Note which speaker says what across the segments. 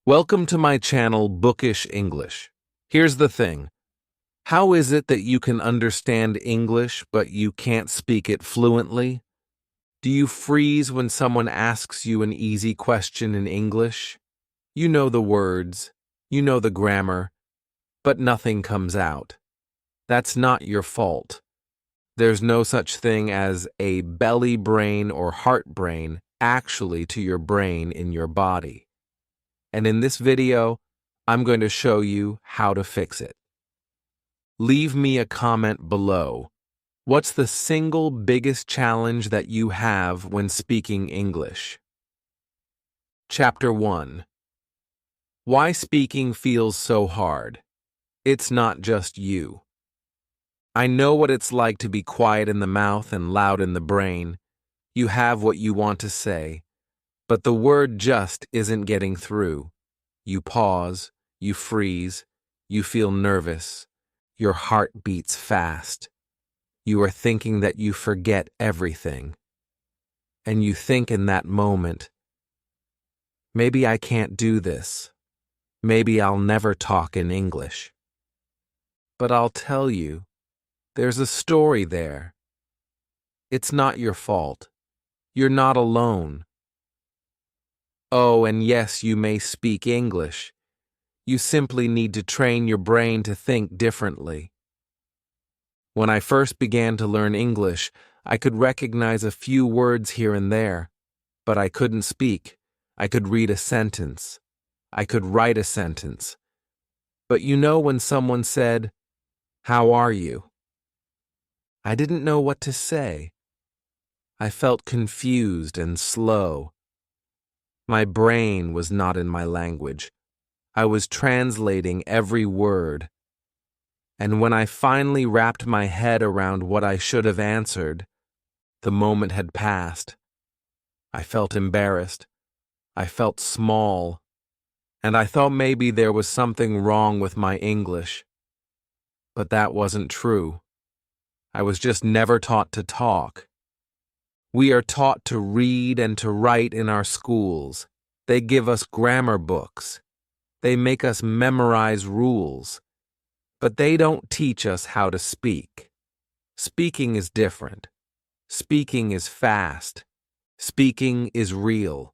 Speaker 1: Welcome to my channel, Bookish English. Here's the thing. How is it that you can understand English but you can't speak it fluently? Do you freeze when someone asks you an easy question in English? You know the words, you know the grammar, but nothing comes out. That's not your fault. There's no such thing as a belly brain or heart brain actually to your brain in your body. And in this video, I'm going to show you how to fix it. Leave me a comment below. What's the single biggest challenge that you have when speaking English? Chapter 1. Why speaking feels so hard. It's not just you. I know what it's like to be quiet in the mouth and loud in the brain. You have what you want to say, but the word just isn't getting through. You pause, you freeze, you feel nervous, your heart beats fast. You are thinking that you forget everything. And you think in that moment, maybe I can't do this. Maybe I'll never talk in English. But I'll tell you, there's a story there. It's not your fault. You're not alone. Oh, and yes, you may speak English. You simply need to train your brain to think differently. When I first began to learn English, I could recognize a few words here and there, but I couldn't speak. I could read a sentence. I could write a sentence. But you know when someone said, "How are you?" I didn't know what to say. I felt confused and slow. My brain was not in my language. I was translating every word. And when I finally wrapped my head around what I should have answered, the moment had passed. I felt embarrassed. I felt small. And I thought maybe there was something wrong with my English. But that wasn't true. I was just never taught to talk. We are taught to read and to write in our schools. They give us grammar books. They make us memorize rules. But they don't teach us how to speak. Speaking is different. Speaking is fast. Speaking is real.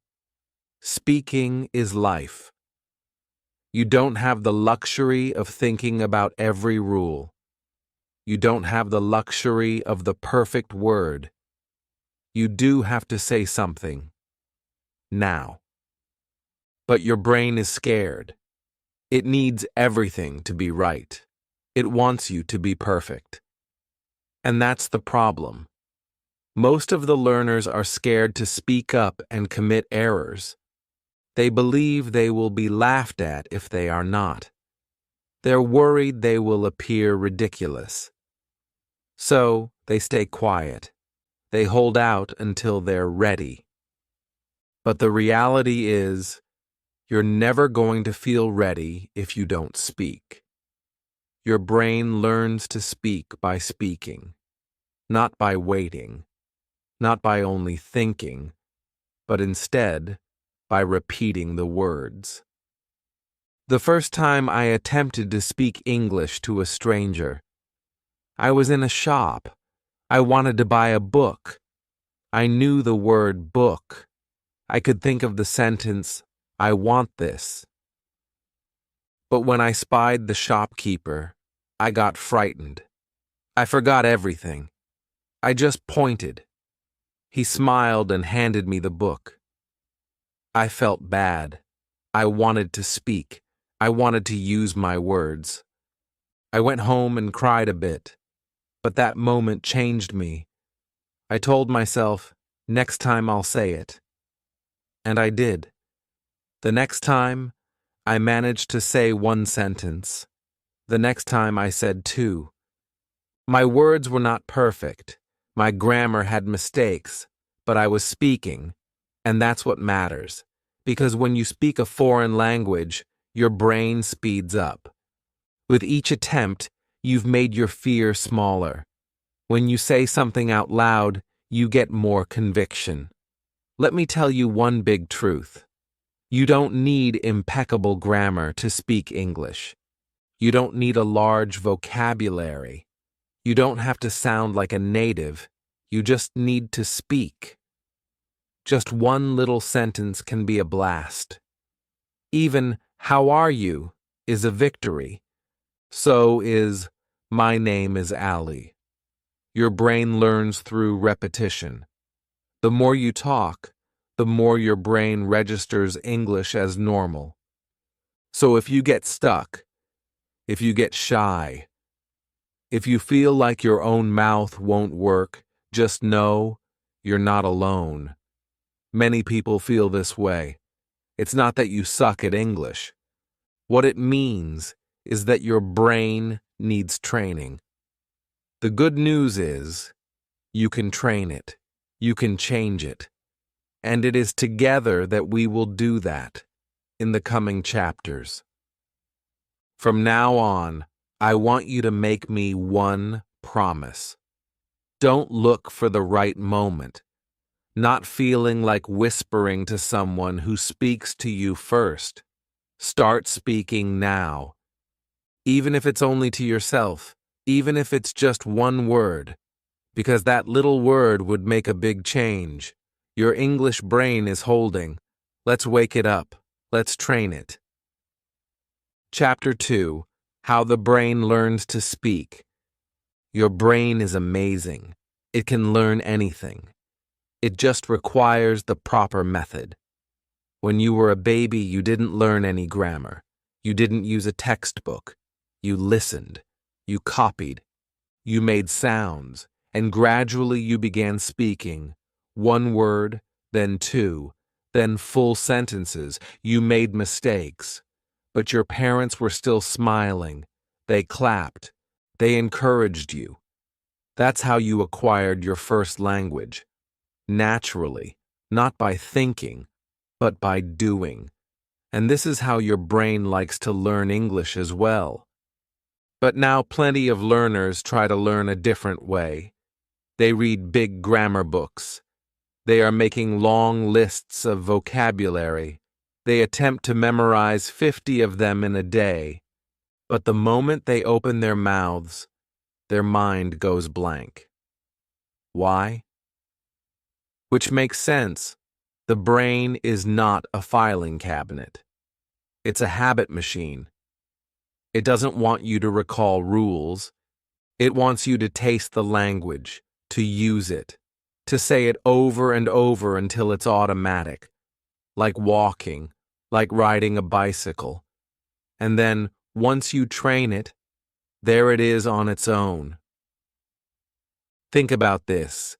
Speaker 1: Speaking is life. You don't have the luxury of thinking about every rule. You don't have the luxury of the perfect word. You do have to say something. Now. But your brain is scared. It needs everything to be right. It wants you to be perfect. And that's the problem. Most of the learners are scared to speak up and commit errors. They believe they will be laughed at if they are not. They're worried they will appear ridiculous. So they stay quiet. They hold out until they're ready. But the reality is, you're never going to feel ready if you don't speak. Your brain learns to speak by speaking, not by waiting, not by only thinking, but instead by repeating the words. The first time I attempted to speak English to a stranger, I was in a shop. I wanted to buy a book. I knew the word book. I could think of the sentence, "I want this." But when I spied the shopkeeper, I got frightened. I forgot everything. I just pointed. He smiled and handed me the book. I felt bad. I wanted to speak. I wanted to use my words. I went home and cried a bit. But that moment changed me. I told myself, next time I'll say it. And I did. The next time, I managed to say one sentence. The next time I said two. My words were not perfect. My grammar had mistakes, but I was speaking, and that's what matters. Because when you speak a foreign language, your brain speeds up. With each attempt, you've made your fear smaller. When you say something out loud, you get more conviction. Let me tell you one big truth. You don't need impeccable grammar to speak English. You don't need a large vocabulary. You don't have to sound like a native. You just need to speak. Just one little sentence can be a blast. Even "How are you?" is a victory. So is "My name is Ali." Your brain learns through repetition. The more you talk, the more your brain registers English as normal. So if you get stuck, if you get shy, if you feel like your own mouth won't work, just know you're not alone. Many people feel this way. It's not that you suck at English. What it means is that your brain needs training. The good news is you can train it. You can change it. And it is together that we will do that in the coming chapters. From now on, I want you to make me one promise. Don't look for the right moment, not feeling like whispering to someone who speaks to you first. Start speaking now. Even if it's only to yourself, even if it's just one word, because that little word would make a big change. Your English brain is holding. Let's wake it up. Let's train it. Chapter 2: How the Brain Learns to Speak. Your brain is amazing. It can learn anything. It just requires the proper method. When you were a baby, you didn't learn any grammar. You didn't use a textbook. You listened. You copied. You made sounds. And gradually you began speaking. One word, then two, then full sentences. You made mistakes. But your parents were still smiling. They clapped. They encouraged you. That's how you acquired your first language. Naturally, not by thinking, but by doing. And this is how your brain likes to learn English as well. But now plenty of learners try to learn a different way. They read big grammar books. They are making long lists of vocabulary. They attempt to memorize 50 of them in a day. But the moment they open their mouths, their mind goes blank. Why? Which makes sense. The brain is not a filing cabinet. It's a habit machine. It doesn't want you to recall rules. It wants you to taste the language, to use it, to say it over and over until it's automatic, like walking, like riding a bicycle. And then, once you train it, there it is on its own. Think about this.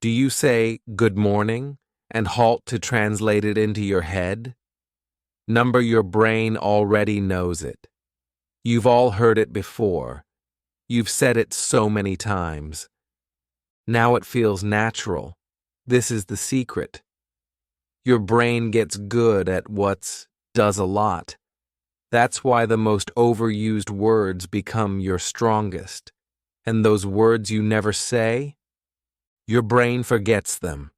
Speaker 1: Do you say "good morning" and halt to translate it into your head? Number your brain already knows it. You've all heard it before. You've said it so many times. Now it feels natural. This is the secret. Your brain gets good at what does a lot. That's why the most overused words become your strongest. And those words you never say, your brain forgets them.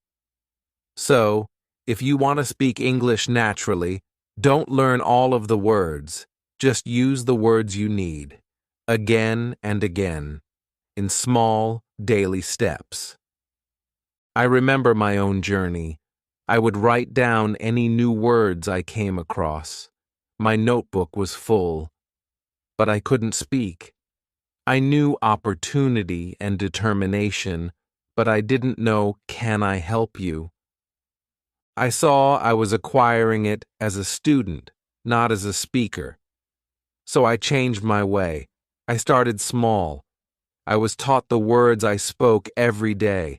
Speaker 1: So, if you want to speak English naturally, don't learn all of the words. Just use the words you need, again and again, in small, daily steps. I remember my own journey. I would write down any new words I came across. My notebook was full, but I couldn't speak. I knew opportunity and determination, but I didn't know "can I help you?" I saw I was acquiring it as a student, not as a speaker. So I changed my way. I started small. I was taught the words I spoke every day.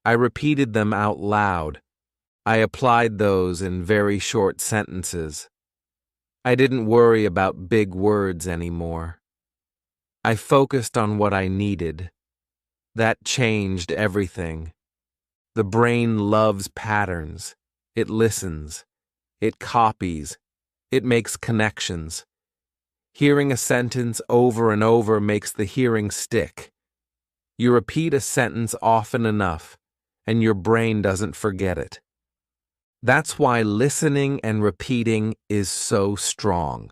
Speaker 1: I repeated them out loud. I applied those in very short sentences. I didn't worry about big words anymore. I focused on what I needed. That changed everything. The brain loves patterns. It listens. It copies. It makes connections. Hearing a sentence over and over makes the hearing stick. You repeat a sentence often enough, and your brain doesn't forget it. That's why listening and repeating is so strong.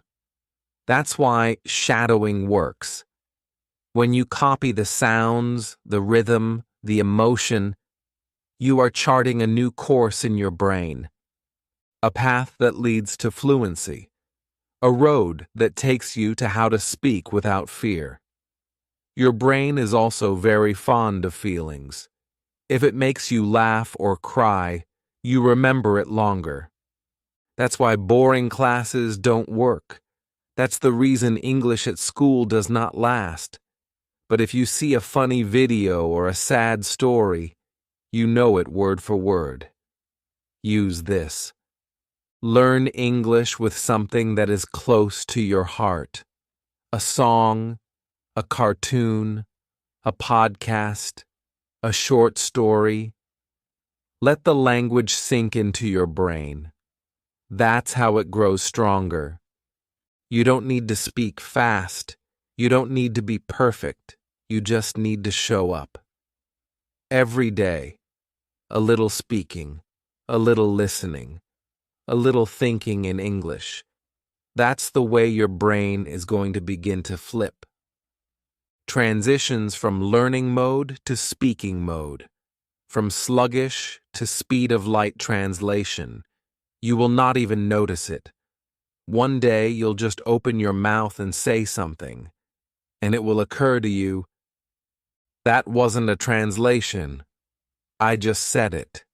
Speaker 1: That's why shadowing works. When you copy the sounds, the rhythm, the emotion, you are charting a new course in your brain. A path that leads to fluency. A road that takes you to how to speak without fear. Your brain is also very fond of feelings. If it makes you laugh or cry, you remember it longer. That's why boring classes don't work. That's the reason English at school does not last. But if you see a funny video or a sad story, you know it word for word. Use this. Learn English with something that is close to your heart. A song, a cartoon, a podcast, a short story. Let the language sink into your brain. That's how it grows stronger. You don't need to speak fast. You don't need to be perfect. You just need to show up. Every day, a little speaking, a little listening, a little thinking in English. That's the way your brain is going to begin to flip. Transitions from learning mode to speaking mode. From sluggish to speed of light translation. You will not even notice it. One day you'll just open your mouth and say something, and it will occur to you, that wasn't a translation. I just said it.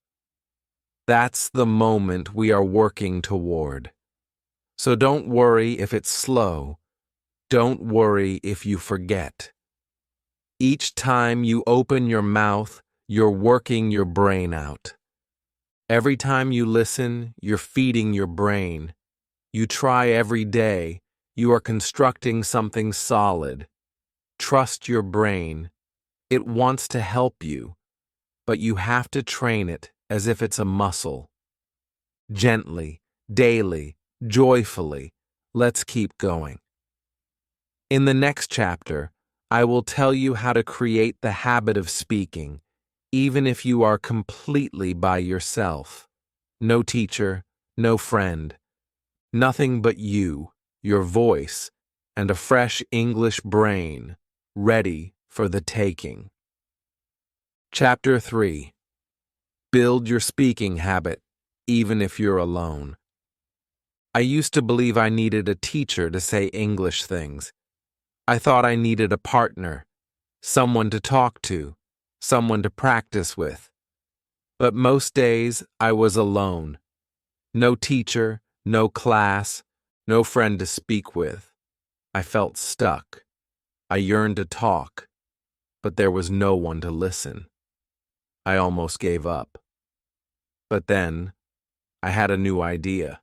Speaker 1: That's the moment we are working toward. So don't worry if it's slow. Don't worry if you forget. Each time you open your mouth, you're working your brain out. Every time you listen, you're feeding your brain. You try every day, you are constructing something solid. Trust your brain. It wants to help you, but you have to train it as if it's a muscle. Gently, daily, joyfully, let's keep going. In the next chapter, I will tell you how to create the habit of speaking, even if you are completely by yourself. No teacher, no friend. Nothing but you, your voice, and a fresh English brain, ready for the taking. Chapter 3. Build your speaking habit, even if you're alone. I used to believe I needed a teacher to say English things. I thought I needed a partner, someone to talk to, someone to practice with. But most days I was alone. No teacher, no class, no friend to speak with. I felt stuck. I yearned to talk, but there was no one to listen. I almost gave up. But then, I had a new idea.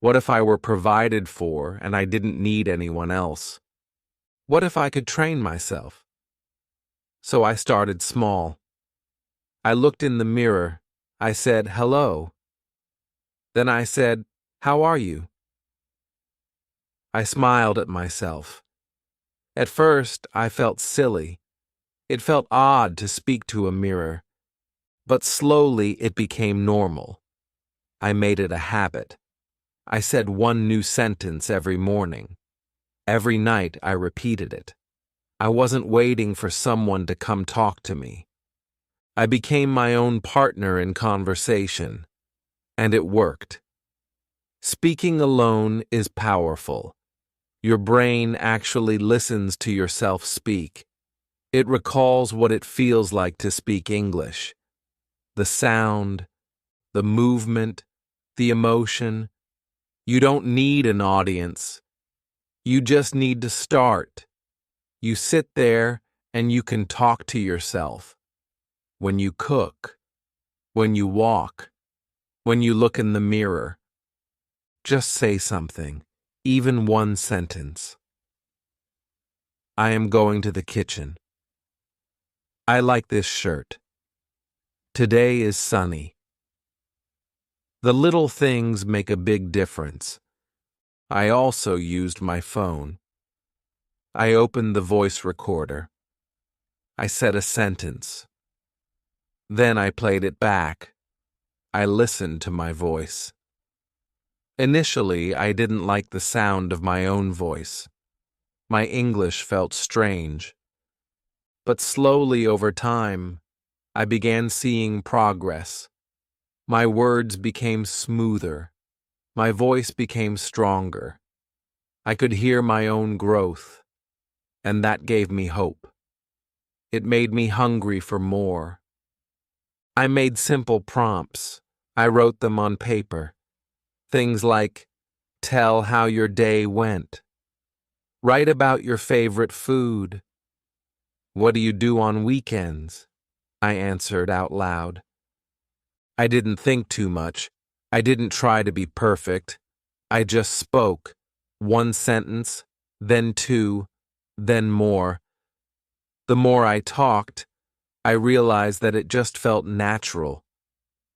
Speaker 1: What if I were provided for and I didn't need anyone else? What if I could train myself? So I started small. I looked in the mirror. I said, hello. Then I said, how are you? I smiled at myself. At first, I felt silly. It felt odd to speak to a mirror. But slowly it became normal. I made it a habit. I said one new sentence every morning. Every night I repeated it. I wasn't waiting for someone to come talk to me. I became my own partner in conversation. And it worked. Speaking alone is powerful. Your brain actually listens to yourself speak. It recalls what it feels like to speak English. The sound, the movement, the emotion. You don't need an audience. You just need to start. You sit there and you can talk to yourself. When you cook, when you walk, when you look in the mirror. Just say something, even one sentence. I am going to the kitchen. I like this shirt. Today is sunny. The little things make a big difference. I also used my phone. I opened the voice recorder. I said a sentence. Then I played it back. I listened to my voice. Initially, I didn't like the sound of my own voice. My English felt strange. But slowly over time, I began seeing progress. My words became smoother. My voice became stronger. I could hear my own growth, and that gave me hope. It made me hungry for more. I made simple prompts. I wrote them on paper. Things like, tell how your day went. Write about your favorite food. What do you do on weekends? I answered out loud. I didn't think too much. I didn't try to be perfect. I just spoke. One sentence, then two, then more. The more I talked, I realized that it just felt natural.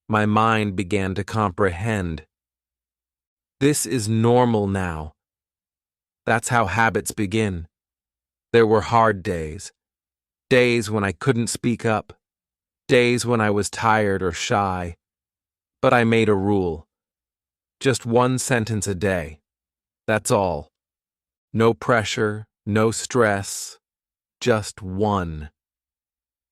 Speaker 1: My mind began to comprehend. This is normal now. That's how habits begin. There were hard days. Days when I couldn't speak up. Days when I was tired or shy. But I made a rule. Just one sentence a day. That's all. No pressure, no stress. Just one.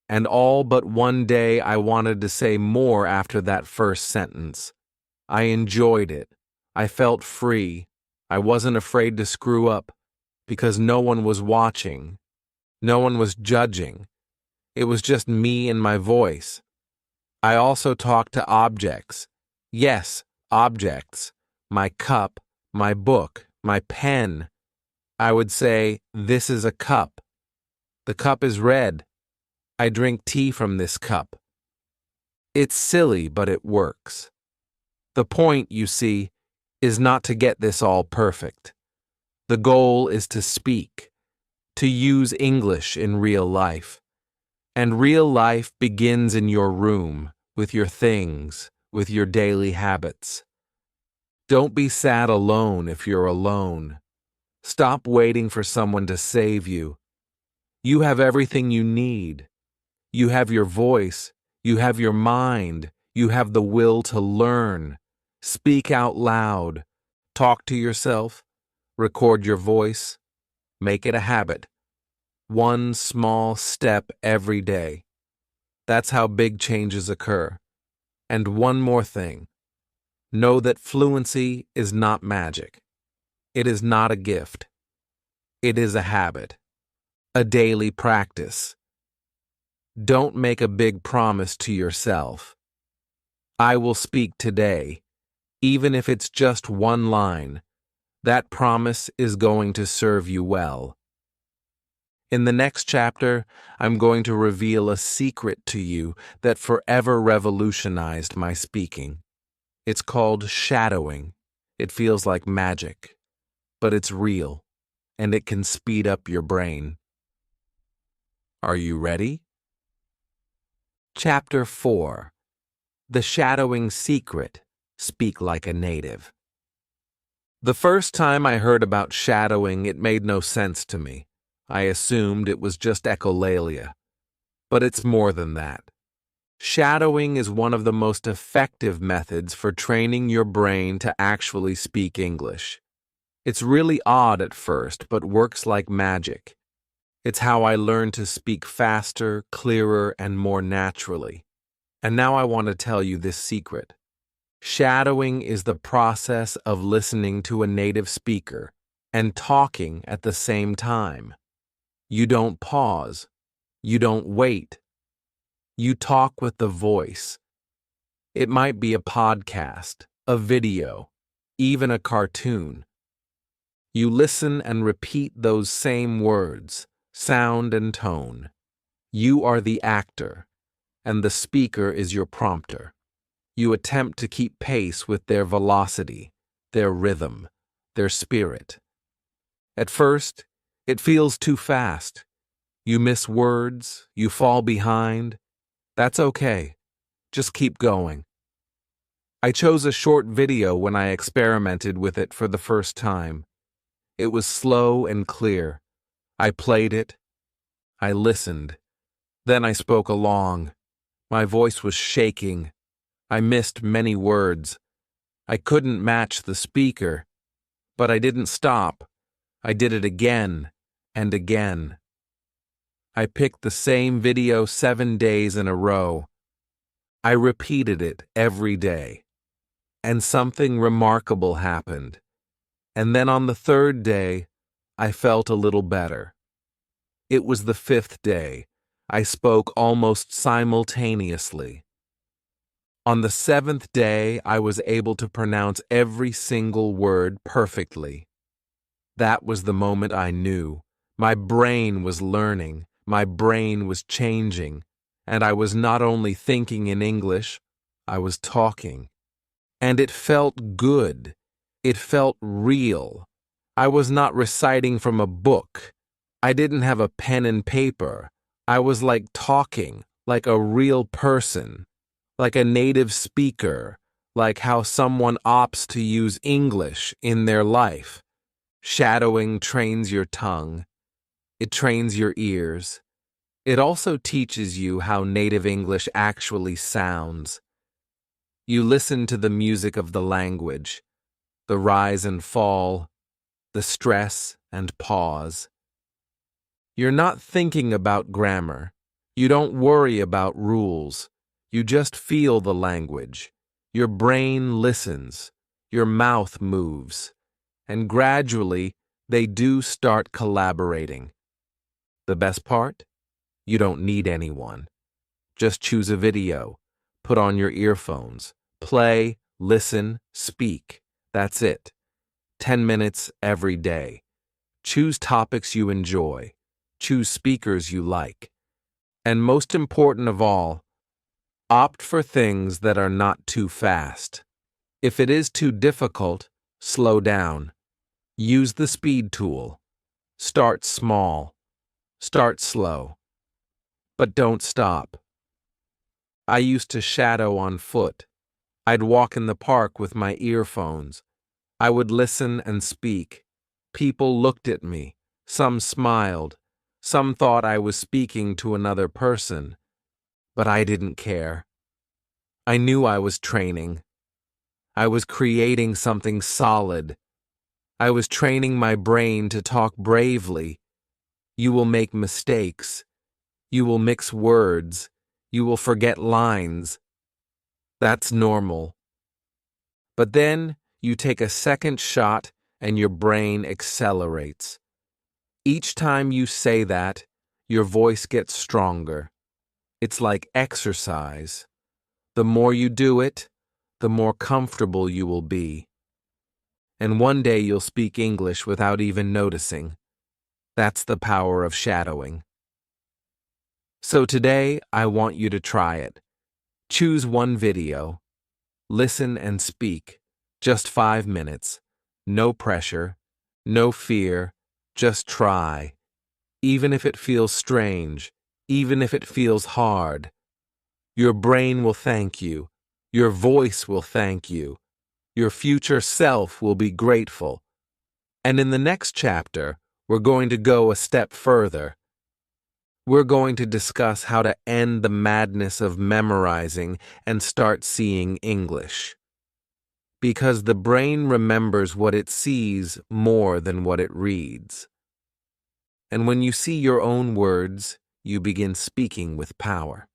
Speaker 1: And all but one day I wanted to say more after that first sentence. I enjoyed it. I felt free. I wasn't afraid to screw up because no one was watching. No one was judging. It was just me and my voice. I also talked to objects. Yes, objects. My cup, my book, my pen. I would say, this is a cup. The cup is red. I drink tea from this cup. It's silly, but it works. The point, you see, is not to get this all perfect. The goal is to speak, to use English in real life. And real life begins in your room, with your things, with your daily habits. Don't be sad alone if you're alone. Stop waiting for someone to save you. You have everything you need. You have your voice. You have your mind. You have the will to learn. Speak out loud. Talk to yourself. Record your voice. Make it a habit. One small step every day. That's how big changes occur. And one more thing. Know that fluency is not magic. It is not a gift. It is a habit. A daily practice. Don't make a big promise to yourself. I will speak today, even if it's just one line. That promise is going to serve you well. In the next chapter, I'm going to reveal a secret to you that forever revolutionized my speaking. It's called shadowing. It feels like magic, but it's real, and it can speed up your brain. Are you ready? Chapter 4. The Shadowing Secret. Speak like a native. The first time I heard about shadowing, it made no sense to me. I assumed it was just echolalia. But it's more than that. Shadowing is one of the most effective methods for training your brain to actually speak English. It's really odd at first, but works like magic. It's how I learned to speak faster, clearer, and more naturally. And now I want to tell you this secret. Shadowing is the process of listening to a native speaker and talking at the same time. You don't pause. You don't wait. You talk with the voice. It might be a podcast, a video, even a cartoon. You listen and repeat those same words, sound and tone. You are the actor, and the speaker is your prompter. You attempt to keep pace with their velocity, their rhythm, their spirit. At first, it feels too fast. You miss words, you fall behind. That's okay. Just keep going. I chose a short video when I experimented with it for the first time. It was slow and clear. I played it. I listened. Then I spoke along. My voice was shaking. I missed many words. I couldn't match the speaker, but I didn't stop. I did it again and again. I picked the same video 7 days in a row. I repeated it every day. And something remarkable happened. And then on the 3rd day, I felt a little better. It was the 5th day. I spoke almost simultaneously. On the 7th day, I was able to pronounce every single word perfectly. That was the moment I knew. My brain was learning, my brain was changing, and I was not only thinking in English, I was talking. And it felt good. It felt real. I was not reciting from a book. I didn't have a pen and paper. I was like talking, like a real person, like a native speaker, like how someone opts to use English in their life. Shadowing trains your tongue. It trains your ears. It also teaches you how native English actually sounds. You listen to the music of the language, the rise and fall, the stress and pause. You're not thinking about grammar. You don't worry about rules. You just feel the language. Your brain listens. Your mouth moves. And gradually, they do start collaborating. The best part? You don't need anyone. Just choose a video. Put on your earphones. Play, listen, speak. That's it. 10 minutes every day. Choose topics you enjoy. Choose speakers you like. And most important of all, opt for things that are not too fast. If it is too difficult, slow down. Use the speed tool. Start small. Start slow. But don't stop. I used to shadow on foot. I'd walk in the park with my earphones. I would listen and speak. People looked at me. Some smiled. Some thought I was speaking to another person. But I didn't care. I knew I was training. I was creating something solid. I was training my brain to talk bravely. You will make mistakes. You will mix words. You will forget lines. That's normal. But then you take a second shot and your brain accelerates. Each time you say that, your voice gets stronger. It's like exercise. The more you do it, the more comfortable you will be. And one day you'll speak English without even noticing. That's the power of shadowing. So today, I want you to try it. Choose one video. Listen and speak. Just 5 minutes. No pressure. No fear. Just try. Even if it feels strange. Even if it feels hard. Your brain will thank you. Your voice will thank you. Your future self will be grateful. And in the next chapter, we're going to go a step further. We're going to discuss how to end the madness of memorizing and start seeing English. Because the brain remembers what it sees more than what it reads. And when you see your own words, you begin speaking with power.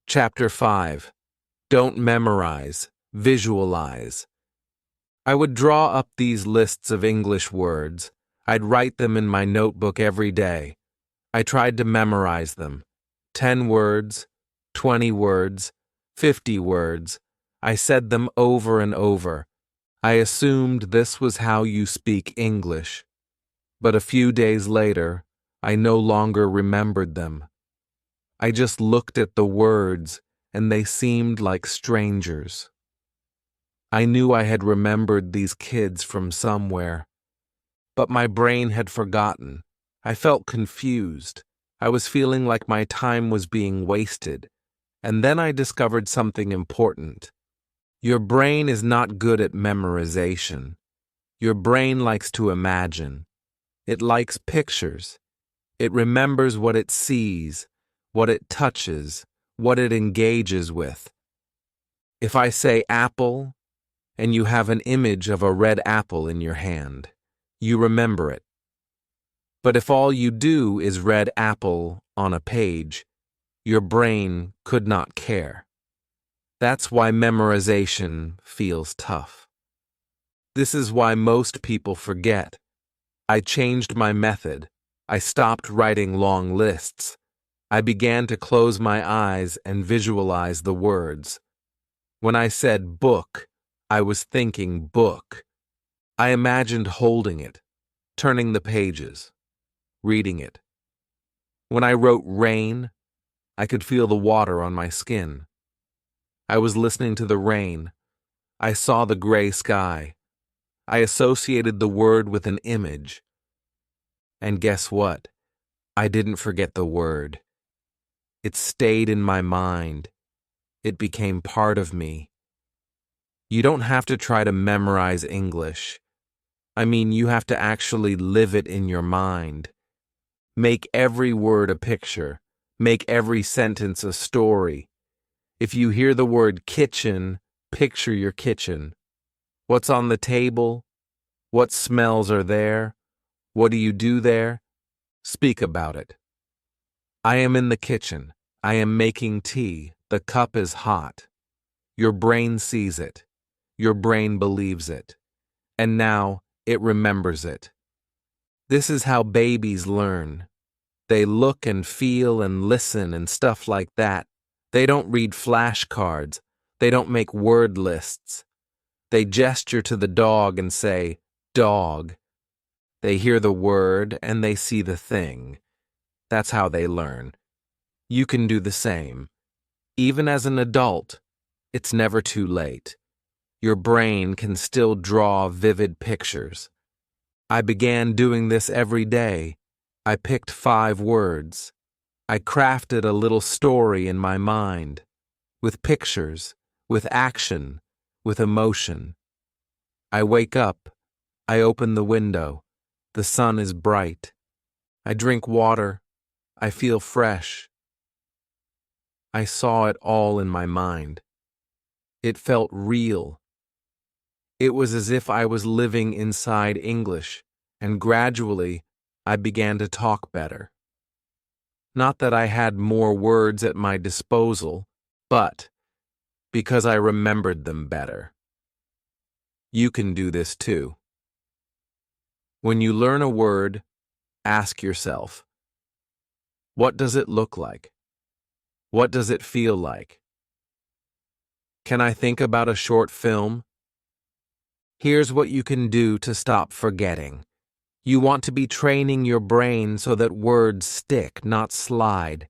Speaker 1: Chapter 5. Don't memorize, visualize. I would draw up these lists of English words. I'd write them in my notebook every day. I tried to memorize them. 10 words, 20 words, 50 words. I said them over and over. I assumed this was how you speak English. But a few days later, I no longer remembered them. I just looked at the words, and they seemed like strangers. I knew I had remembered these kids from somewhere. But my brain had forgotten. I felt confused. I was feeling like my time was being wasted. And then I discovered something important. Your brain is not good at memorization. Your brain likes to imagine. It likes pictures. It remembers what it sees, what it touches, what it engages with. If I say apple, and you have an image of a red apple in your hand, you remember it. But if all you do is red apple on a page, your brain could not care. That's why memorization feels tough. This is why most people forget. I changed my method. I stopped writing long lists. I began to close my eyes and visualize the words. When I said book, I was thinking book. I imagined holding it, turning the pages, reading it. When I wrote rain, I could feel the water on my skin. I was listening to the rain. I saw the gray sky. I associated the word with an image. And guess what? I didn't forget the word. It stayed in my mind. It became part of me. You don't have to try to memorize English. I mean, you have to actually live it in your mind. Make every word a picture. Make every sentence a story. If you hear the word kitchen, picture your kitchen. What's on the table? What smells are there? What do you do there? Speak about it. I am in the kitchen. I am making tea. The cup is hot. Your brain sees it. Your brain believes it. And now it remembers it. This is how babies learn. They look and feel and listen and stuff like that. They don't read flashcards. They don't make word lists. They gesture to the dog and say, dog. They hear the word and they see the thing. That's how they learn. You can do the same. Even as an adult, it's never too late. Your brain can still draw vivid pictures. I began doing this every day. I picked 5 words. I crafted a little story in my mind, with pictures, with action, with emotion. I wake up. I open the window. The sun is bright. I drink water. I feel fresh. I saw it all in my mind. It felt real. It was as if I was living inside English, and gradually I began to talk better. Not that I had more words at my disposal, but because I remembered them better. You can do this too. When you learn a word, ask yourself, what does it look like? What does it feel like? Can I think about a short film? Here's what you can do to stop forgetting. You want to be training your brain so that words stick, not slide.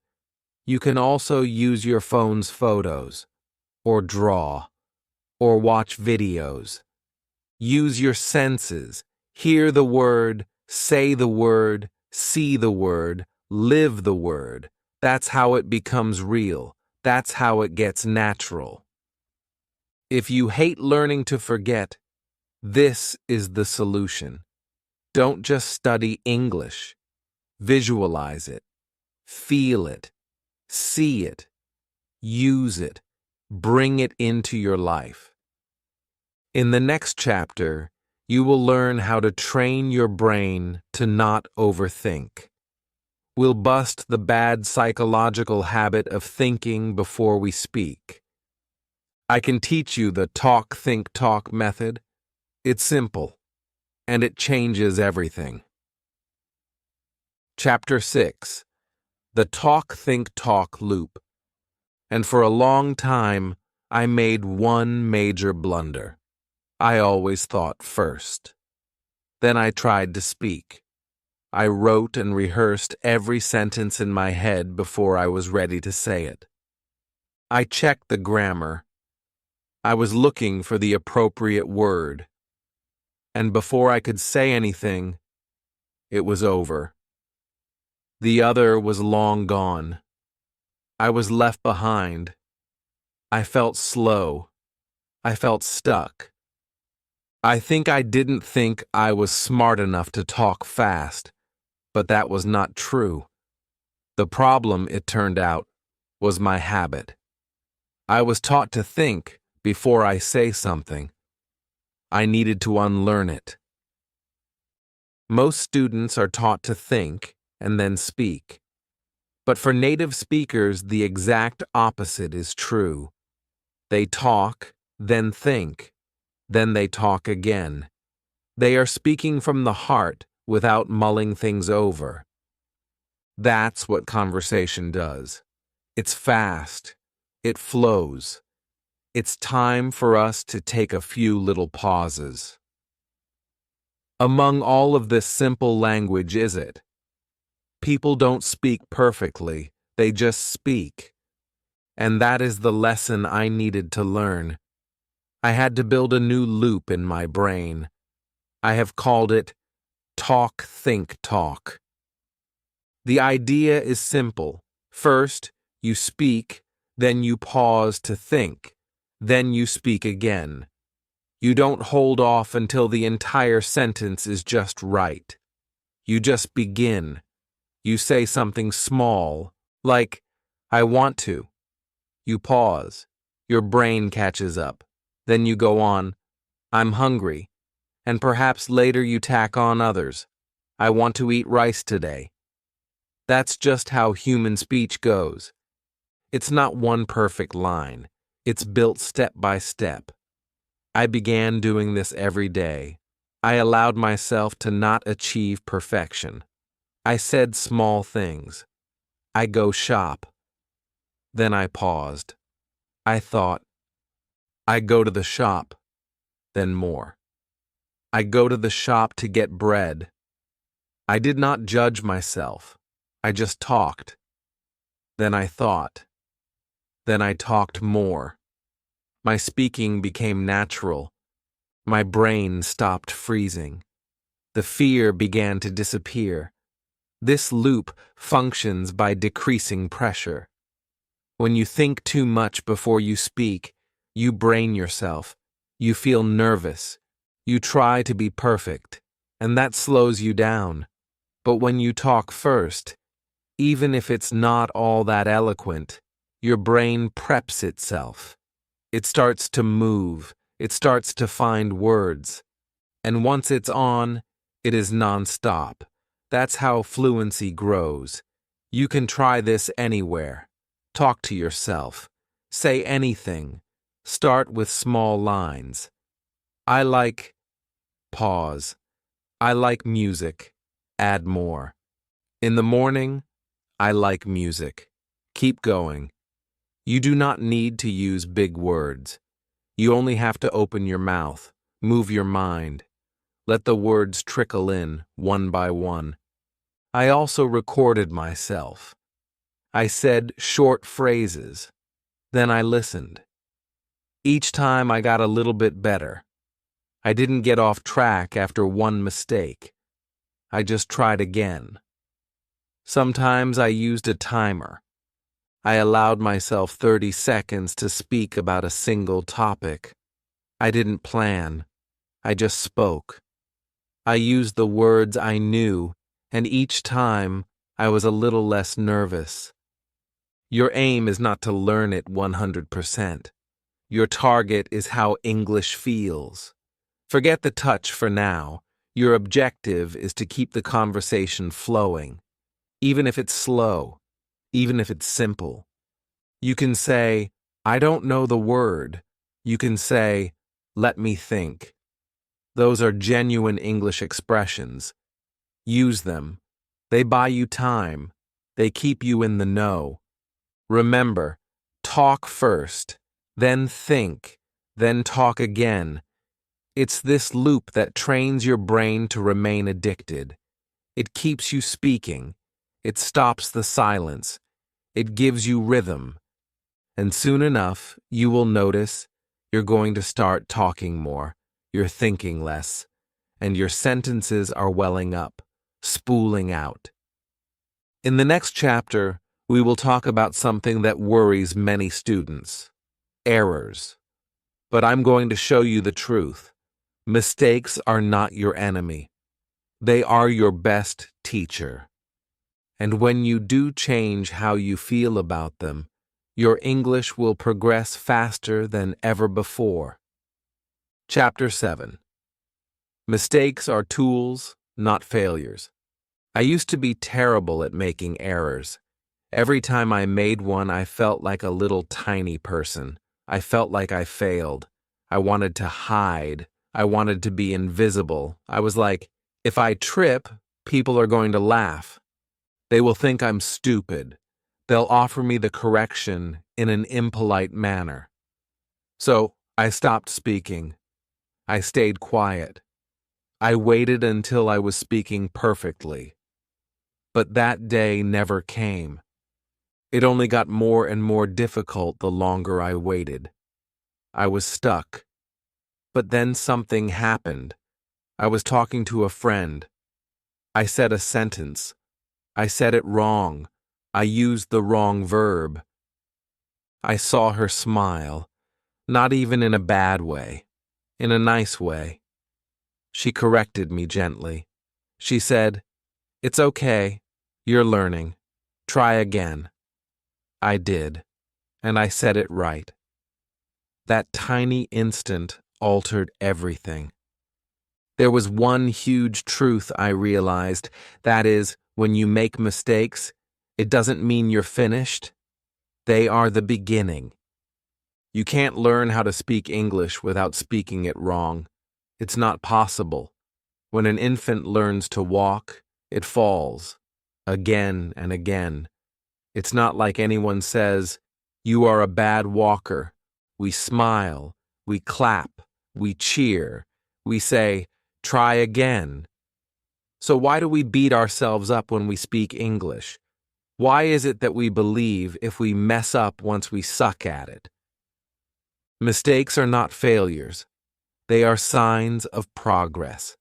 Speaker 1: You can also use your phone's photos, or draw, or watch videos. Use your senses. Hear the word, say the word, see the word, live the word. That's how it becomes real. That's how it gets natural. If you hate learning to forget, this is the solution. Don't just study English. Visualize it. Feel it. See it. Use it. Bring it into your life. In the next chapter, you will learn how to train your brain to not overthink. We'll bust the bad psychological habit of thinking before we speak. I can teach you the talk, think, talk method. It's simple, and it changes everything. Chapter 6. The talk, think, talk loop. And for a long time, I made one major blunder. I always thought first. Then I tried to speak. I wrote and rehearsed every sentence in my head before I was ready to say it. I checked the grammar. I was looking for the appropriate word. And before I could say anything, it was over. The other was long gone. I was left behind. I felt slow. I felt stuck. I think I didn't think I was smart enough to talk fast, but that was not true. The problem, it turned out, was my habit. I was taught to think before I say something. I needed to unlearn it. Most students are taught to think and then speak. But for native speakers, the exact opposite is true. They talk, then think, then they talk again. They are speaking from the heart without mulling things over. That's what conversation does. It's fast. It flows. It's time for us to take a few little pauses. Among all of this simple language, is it? People don't speak perfectly, they just speak. And that is the lesson I needed to learn. I had to build a new loop in my brain. I have called it talk, think, talk. The idea is simple. First, you speak, then you pause to think, then you speak again. You don't hold off until the entire sentence is just right. You just begin. You say something small, like, I want to. You pause. Your brain catches up. Then you go on, I'm hungry. And perhaps later you tack on others. I want to eat rice today. That's just how human speech goes. It's not one perfect line. It's built step by step. I began doing this every day. I allowed myself to not achieve perfection. I said small things. I go shop. Then I paused. I thought. I go to the shop. Then more. I go to the shop to get bread. I did not judge myself. I just talked. Then I thought. Then I talked more. My speaking became natural. My brain stopped freezing. The fear began to disappear. This loop functions by decreasing pressure. When you think too much before you speak, you brain yourself. You feel nervous. You try to be perfect, and that slows you down. But when you talk first, even if it's not all that eloquent, your brain preps itself. It starts to move. It starts to find words. And once it's on, it is nonstop. That's how fluency grows. You can try this anywhere. Talk to yourself. Say anything. Start with small lines. I like... Pause. I like music. Add more. In the morning, I like music. Keep going. You do not need to use big words. You only have to open your mouth, move your mind. Let the words trickle in, one by one. I also recorded myself. I said short phrases. Then I listened. Each time I got a little bit better. I didn't get off track after one mistake. I just tried again. Sometimes I used a timer. I allowed myself 30 seconds to speak about a single topic. I didn't plan. I just spoke. I used the words I knew, and each time I was a little less nervous. Your aim is not to learn it 100%. Your target is how English feels. Forget the touch for now. Your objective is to keep the conversation flowing, even if it's slow, even if it's simple. You can say, I don't know the word. You can say, let me think. Those are genuine English expressions. Use them. They buy you time. They keep you in the know. Remember, talk first, then think, then talk again. It's this loop that trains your brain to remain addicted. It keeps you speaking. It stops the silence. It gives you rhythm. And soon enough, you will notice you're going to start talking more, you're thinking less, and your sentences are welling up, spooling out. In the next chapter, we will talk about something that worries many students: errors. But I'm going to show you the truth. Mistakes are not your enemy. They are your best teacher. And when you do change how you feel about them, Your English will progress faster than ever before. Chapter 7. Mistakes are tools, not failures. I used to be terrible at making errors. Every time I made one, I felt like a little tiny person. I felt like I failed. I wanted to hide. I wanted to be invisible. I was like, if I trip, people are going to laugh. They will think I'm stupid. They'll offer me the correction in an impolite manner. So I stopped speaking. I stayed quiet. I waited until I was speaking perfectly. But that day never came. It only got more and more difficult the longer I waited. I was stuck. But then something happened. I was talking to a friend. I said a sentence. I said it wrong. I used the wrong verb. I saw her smile, not even in a bad way, in a nice way. She corrected me gently. She said, "It's okay. You're learning. Try again." I did, and I said it right. That tiny instant altered everything. There was one huge truth I realized, that is, when you make mistakes, it doesn't mean you're finished. They are the beginning. You can't learn how to speak English without speaking it wrong. It's not possible. When an infant learns to walk, it falls, again and again. It's not like anyone says, "You are a bad walker." We smile, we clap, we cheer, we say, "Try again." So why do we beat ourselves up when we speak English? Why is it that we believe if we mess up once we suck at it? Mistakes are not failures. They are signs of progress.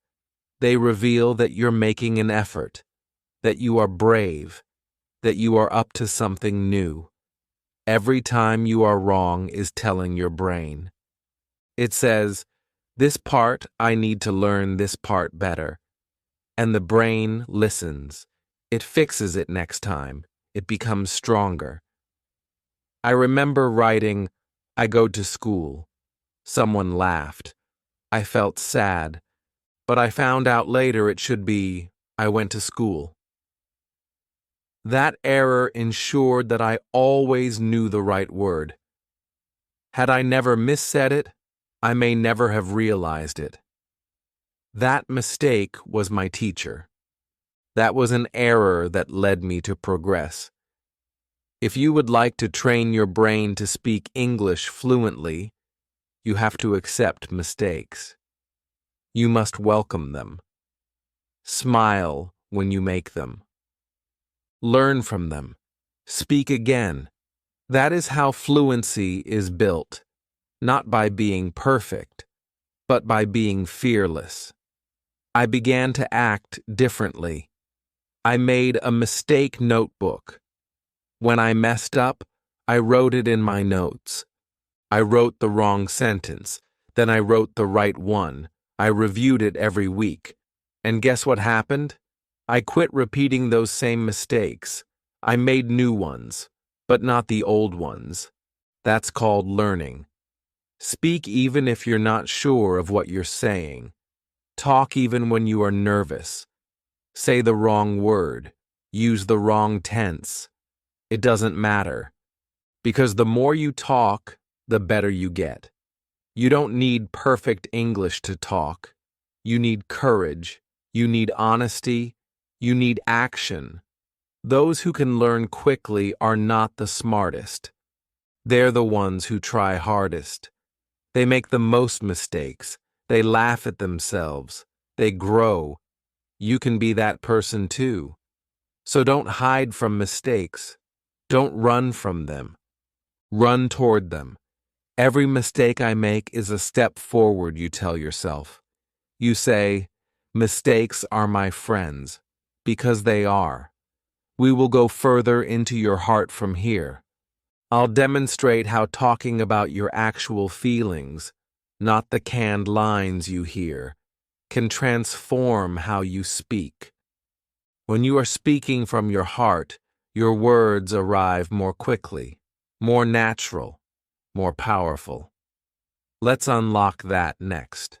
Speaker 1: They reveal that you're making an effort, that you are brave, that you are up to something new. Every time you are wrong is telling your brain. It says, "This part, I need to learn this part better." And the brain listens. It fixes it next time. It becomes stronger. I remember writing, "I go to school." Someone laughed. I felt sad, but I found out later it should be, "I went to school." That error ensured that I always knew the right word. Had I never missaid it, I may never have realized it. That mistake was my teacher. That was an error that led me to progress. If you would like to train your brain to speak English fluently, you have to accept mistakes. You must welcome them. Smile when you make them. Learn from them. Speak again. That is how fluency is built, not by being perfect, but by being fearless. I began to act differently. I made a mistake notebook. When I messed up, I wrote it in my notes. I wrote the wrong sentence, then I wrote the right one. I reviewed it every week. And guess what happened? I quit repeating those same mistakes. I made new ones, but not the old ones. That's called learning. Speak even if you're not sure of what you're saying. Talk even when you are nervous. Say the wrong word. Use the wrong tense. It doesn't matter. Because the more you talk, the better you get. You don't need perfect English to talk. You need courage. You need honesty. You need action. Those who can learn quickly are not the smartest. They're the ones who try hardest. They make the most mistakes. They laugh at themselves. They grow. You can be that person too. So don't hide from mistakes. Don't run from them. Run toward them. Every mistake I make is a step forward, you tell yourself. You say, "Mistakes are my friends," because they are. We will go further into your heart from here. I'll demonstrate how talking about your actual feelings, not the canned lines you hear, can transform how you speak. When you are speaking from your heart, your words arrive more quickly. more natural, more powerful. Let's unlock that next.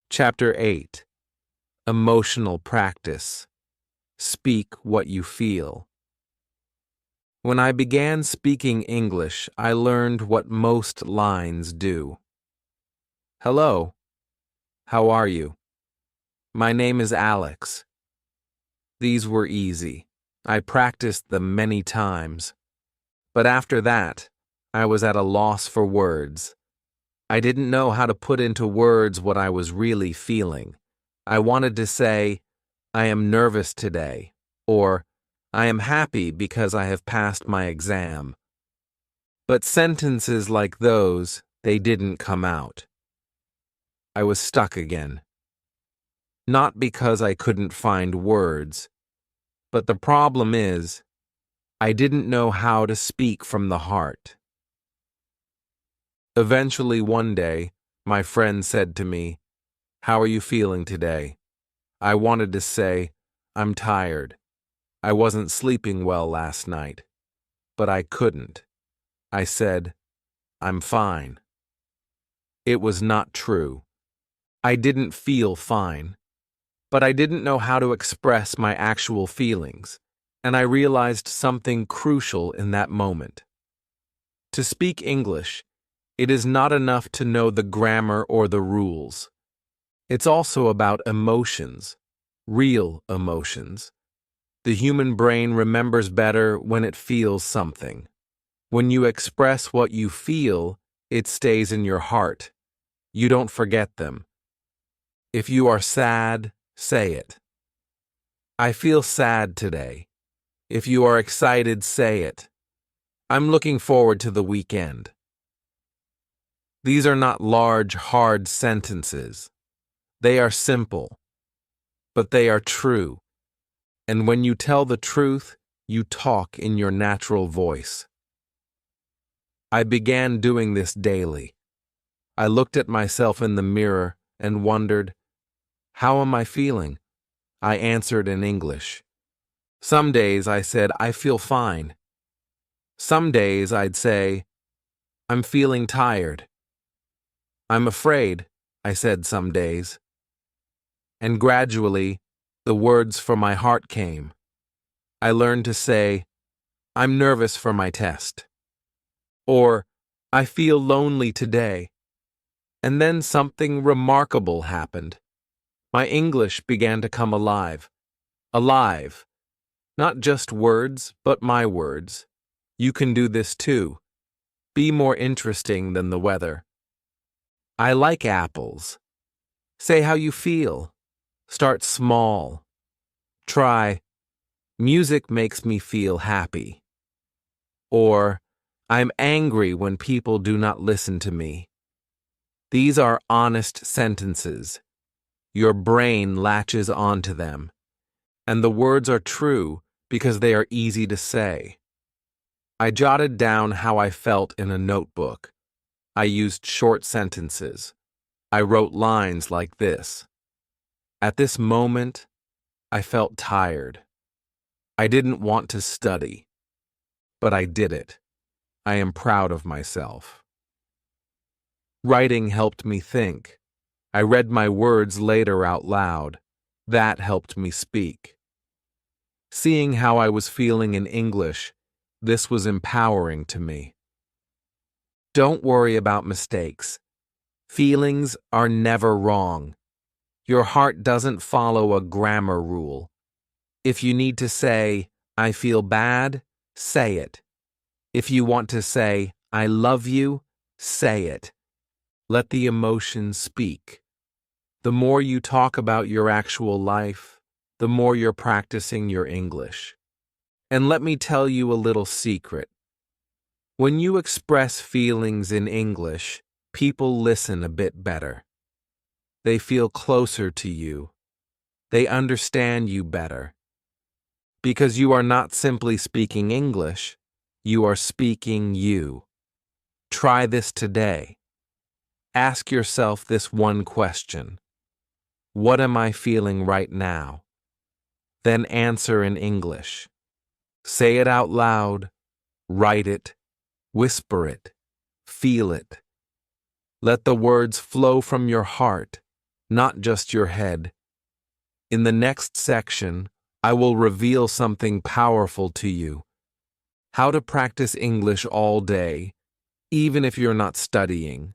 Speaker 1: Chapter 8. Emotional Practice. Speak what you feel. When I began speaking English, I learned what most lines do. Hello. How are you? My name is Alex. These were easy. I practiced them many times. But after that, I was at a loss for words. I didn't know how to put into words what I was really feeling. I wanted to say, I am nervous today, or I am happy because I have passed my exam. But sentences like those, they didn't come out. I was stuck again. Not because I couldn't find words, but the problem is, I didn't know how to speak from the heart. Eventually one day, my friend said to me, "How are you feeling today?" I wanted to say, "I'm tired. I wasn't sleeping well last night." But I couldn't. I said, "I'm fine." It was not true. I didn't feel fine. But I didn't know how to express my actual feelings, and I realized something crucial in that moment. To speak English, it is not enough to know the grammar or the rules. It's also about emotions, real emotions. The human brain remembers better when it feels something. When you express what you feel, it stays in your heart. You don't forget them. If you are sad, say it. I feel sad today. If you are excited, say it. I'm looking forward to the weekend. These are not large, hard sentences. They are simple, but they are true. And when you tell the truth, you talk in your natural voice. I began doing this daily. I looked at myself in the mirror and wondered, how am I feeling? I answered in English. Some days I said, I feel fine. Some days I'd say, I'm feeling tired. I'm afraid, I said some days. And gradually, the words from my heart came. I learned to say, I'm nervous for my test. Or, I feel lonely today. And then something remarkable happened. My English began to come alive. Alive. Not just words, but my words. You can do this too. Be more interesting than the weather. I like apples. Say how you feel. Start small. Try, music makes me feel happy. Or, I'm angry when people do not listen to me. These are honest sentences. Your brain latches onto them. And the words are true because they are easy to say. I jotted down how I felt in a notebook. I used short sentences. I wrote lines like this. At this moment, I felt tired. I didn't want to study. But I did it. I am proud of myself. Writing helped me think. I read my words later out loud. That helped me speak. Seeing how I was feeling in English, this was empowering to me. Don't worry about mistakes. Feelings are never wrong. Your heart doesn't follow a grammar rule. If you need to say, I feel bad, say it. If you want to say, I love you, say it. Let the emotions speak. The more you talk about your actual life, the more you're practicing your English. And let me tell you a little secret. When you express feelings in English, people listen a bit better. They feel closer to you. They understand you better. Because you are not simply speaking English, you are speaking you. Try this today. Ask yourself this one question. What am I feeling right now? Then answer in English. Say it out loud. Write it, whisper it, feel it. Let the words flow from your heart, not just your head. In the next section, I will reveal something powerful to you. How to practice English all day, even if you're not studying.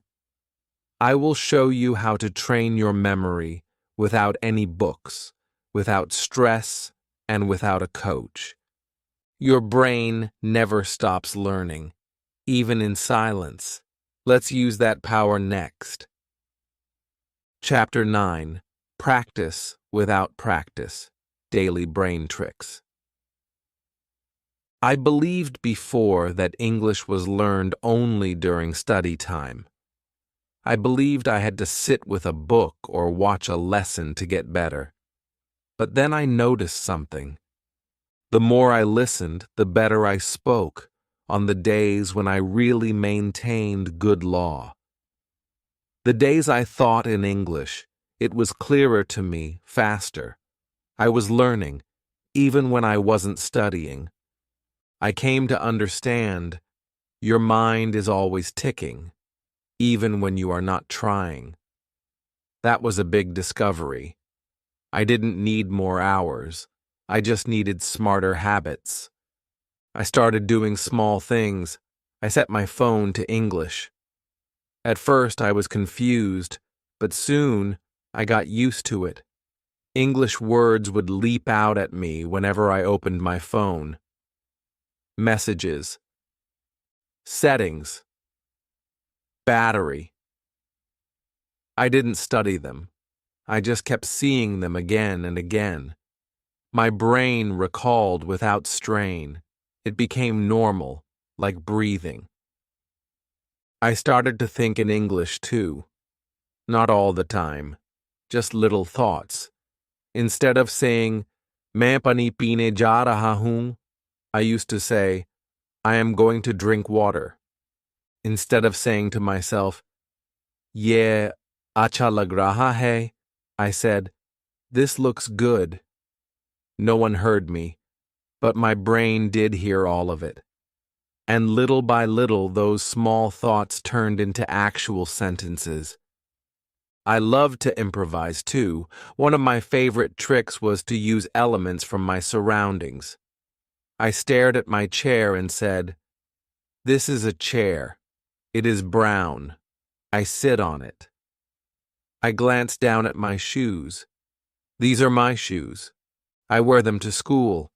Speaker 1: I will show you how to train your memory without any books, without stress, and without a coach. Your brain never stops learning, even in silence. Let's use that power next. Chapter 9. Practice without practice. Daily brain tricks. I believed before that English was learned only during study time. I believed I had to sit with a book or watch a lesson to get better. But then I noticed something. The more I listened, the better I spoke on the days when I really maintained good law. The days I thought in English, it was clearer to me, faster. I was learning, even when I wasn't studying. I came to understand your mind is always ticking, even when you are not trying. That was a big discovery. I didn't need more hours. I just needed smarter habits. I started doing small things. I set my phone to English. At first I was confused, but soon I got used to it. English words would leap out at me whenever I opened my phone. Messages. Settings. Battery. I didn't study them. I just kept seeing them again and again. My brain recalled without strain. It became normal, like breathing. I started to think in English too. Not all the time, just little thoughts. Instead of saying, "Main pani peene ja raha hoon," I used to say, "I am going to drink water." Instead of saying to myself, "Ye acha lag raha hai," I said, "This looks good." No one heard me, but my brain did hear all of it. And little by little, those small thoughts turned into actual sentences. I loved to improvise too. One of my favorite tricks was to use elements from my surroundings. I stared at my chair and said, "This is a chair. It is brown. I sit on it." I glanced down at my shoes. "These are my shoes. I wear them to school."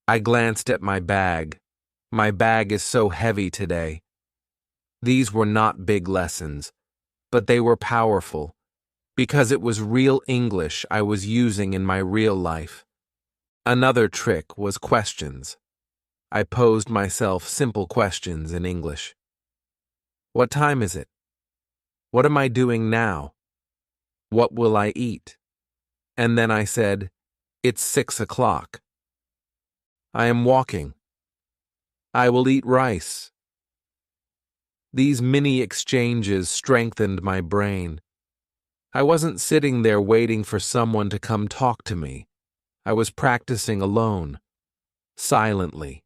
Speaker 1: I glanced at my bag. "My bag is so heavy today." These were not big lessons, but they were powerful, because it was real English I was using in my real life. Another trick was questions. I posed myself simple questions in English. What time is it? What am I doing now? What will I eat? And then I said, "It's 6 o'clock. I am walking. I will eat rice." These mini exchanges strengthened my brain. I wasn't sitting there waiting for someone to come talk to me. I was practicing alone, silently,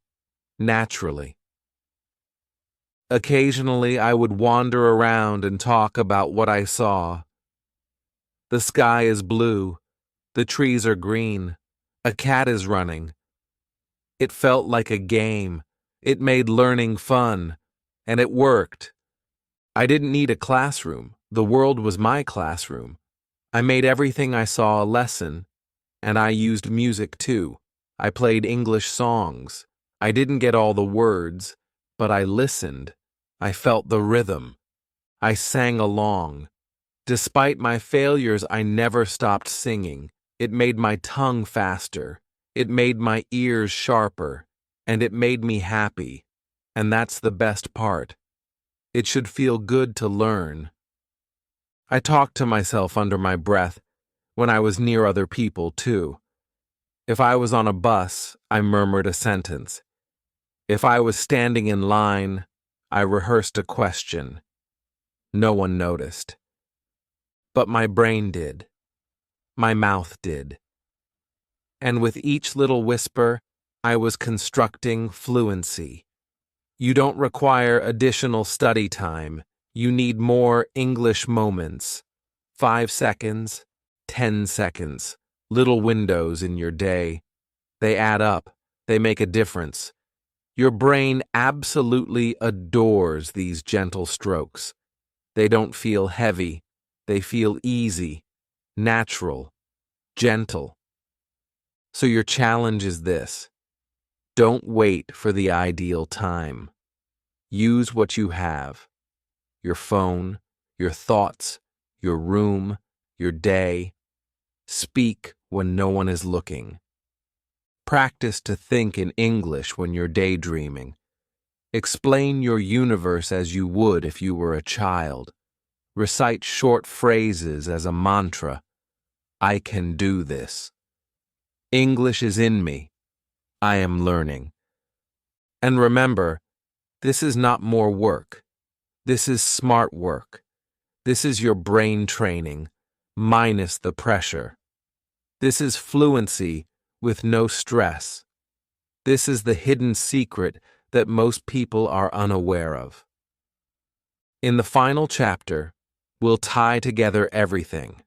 Speaker 1: naturally. Occasionally, I would wander around and talk about what I saw. The sky is blue. The trees are green. A cat is running. It felt like a game. It made learning fun. And it worked. I didn't need a classroom. The world was my classroom. I made everything I saw a lesson, and I used music too. I played English songs. I didn't get all the words, but I listened. I felt the rhythm. I sang along. Despite my failures, I never stopped singing. It made my tongue faster. It made my ears sharper. And it made me happy. And that's the best part. It should feel good to learn. I talked to myself under my breath when I was near other people, too. If I was on a bus, I murmured a sentence. If I was standing in line, I rehearsed a question. No one noticed. But my brain did. My mouth did. And with each little whisper, I was constructing fluency. You don't require additional study time. You need more English moments. 5 seconds, 10 seconds, little windows in your day. They add up. They make a difference. Your brain absolutely adores these gentle strokes. They don't feel heavy. They feel easy, natural, gentle. So your challenge is this. Don't wait for the ideal time. Use what you have. Your phone, your thoughts, your room, your day. Speak when no one is looking. Practice to think in English when you're daydreaming. Explain your universe as you would if you were a child. Recite short phrases as a mantra. I can do this. English is in me. I am learning. And remember, this is not more work. This is smart work. This is your brain training, minus the pressure. This is fluency with no stress. This is the hidden secret that most people are unaware of. In the final chapter, we'll tie together everything.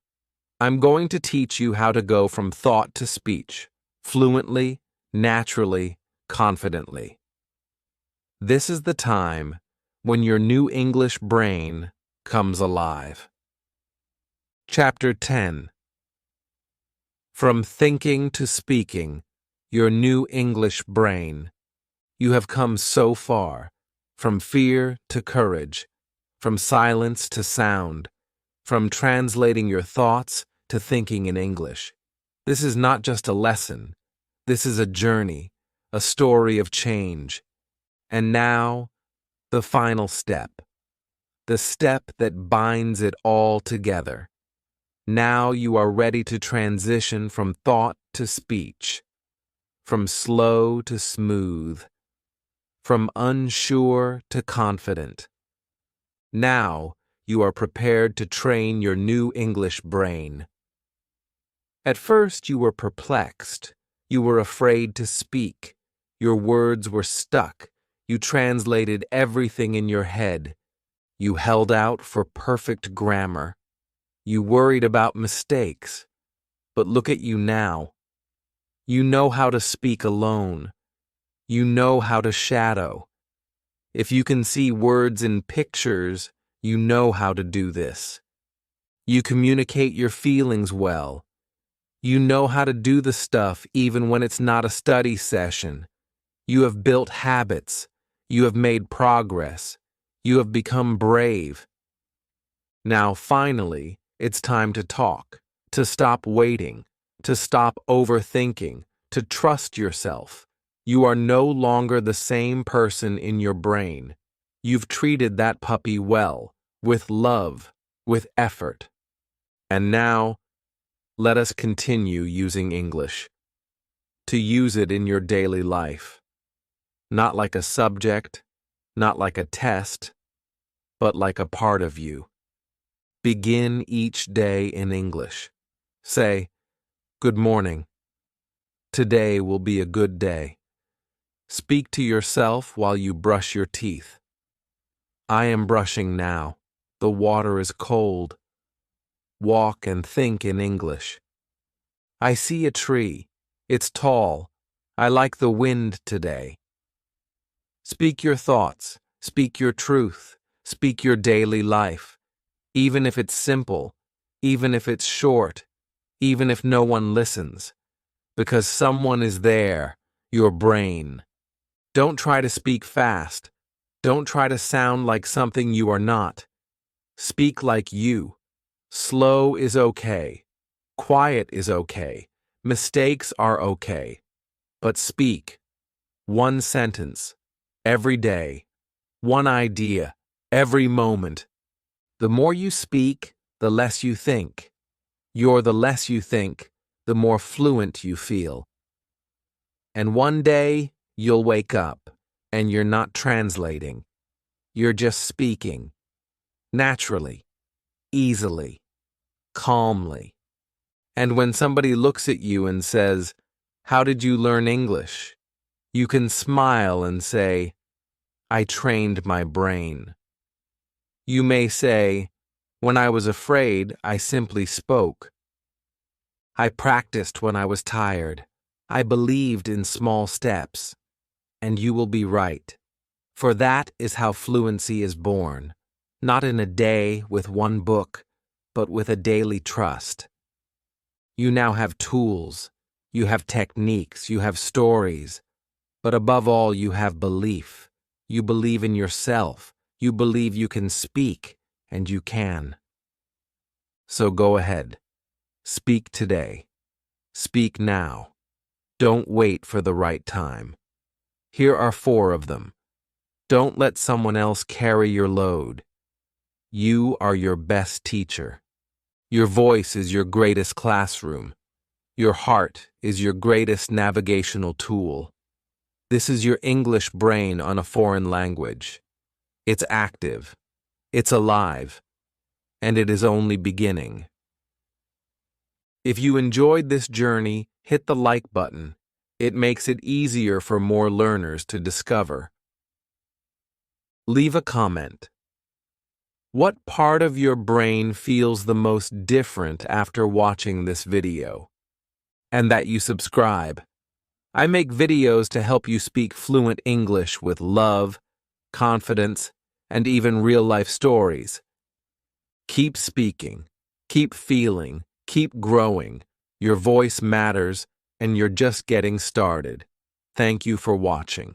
Speaker 1: I'm going to teach you how to go from thought to speech, fluently, naturally, confidently. This is the time when your new English brain comes alive. Chapter 10. From thinking to speaking, your new English brain. You have come so far, from fear to courage, from silence to sound, from translating your thoughts to thinking in English. This is not just a lesson. This is a journey, a story of change. And now, the final step. The step that binds it all together. Now you are ready to transition from thought to speech, from slow to smooth, from unsure to confident. Now you are prepared to train your new English brain. At first you were perplexed. You were afraid to speak. Your words were stuck. You translated everything in your head. You held out for perfect grammar. You worried about mistakes. But look at you now. You know how to speak alone. You know how to shadow. If you can see words in pictures, you know how to do this. You communicate your feelings well. You know how to do the stuff even when it's not a study session. You have built habits. You have made progress. You have become brave. Now, finally, it's time to talk, to stop waiting, to stop overthinking, to trust yourself. You are no longer the same person in your brain. You've treated that puppy well, with love, with effort. And now, let us continue using English. To use it in your daily life. Not like a subject, not like a test, but like a part of you. Begin each day in English. Say, "Good morning. Today will be a good day." Speak to yourself while you brush your teeth. "I am brushing now. The water is cold." Walk and think in English. "I see a tree. It's tall. I like the wind today." Speak your thoughts. Speak your truth. Speak your daily life. Even if it's simple, even if it's short, even if no one listens. Because someone is there, your brain. Don't try to speak fast. Don't try to sound like something you are not. Speak like you. Slow is okay. Quiet is okay. Mistakes are okay. But speak. One sentence. Every day. One idea. Every moment. The more you speak, the less you think. The less you think, the more fluent you feel. And one day, you'll wake up, and you're not translating. You're just speaking. Naturally. Easily. Calmly. And when somebody looks at you and says, "How did you learn English?" you can smile and say, I trained my brain. You may say, when I was afraid, I simply spoke. I practiced when I was tired. I believed in small steps. And you will be right. For that is how fluency is born, not in a day with one book, but with a daily trust. You now have tools, you have techniques, you have stories, but above all, you have belief. You believe in yourself. You believe you can speak, and you can. So go ahead. Speak today. Speak now. Don't wait for the right time. Here are 4 of them. Don't let someone else carry your load. You are your best teacher. Your voice is your greatest classroom. Your heart is your greatest navigational tool. This is your English brain on a foreign language. It's active. It's alive. And it is only beginning. If you enjoyed this journey, hit the like button. It makes it easier for more learners to discover. Leave a comment. What part of your brain feels the most different after watching this video? And that you subscribe. I make videos to help you speak fluent English with love, confidence, and even real-life stories. Keep speaking, keep feeling, keep growing. Your voice matters, and you're just getting started. Thank you for watching.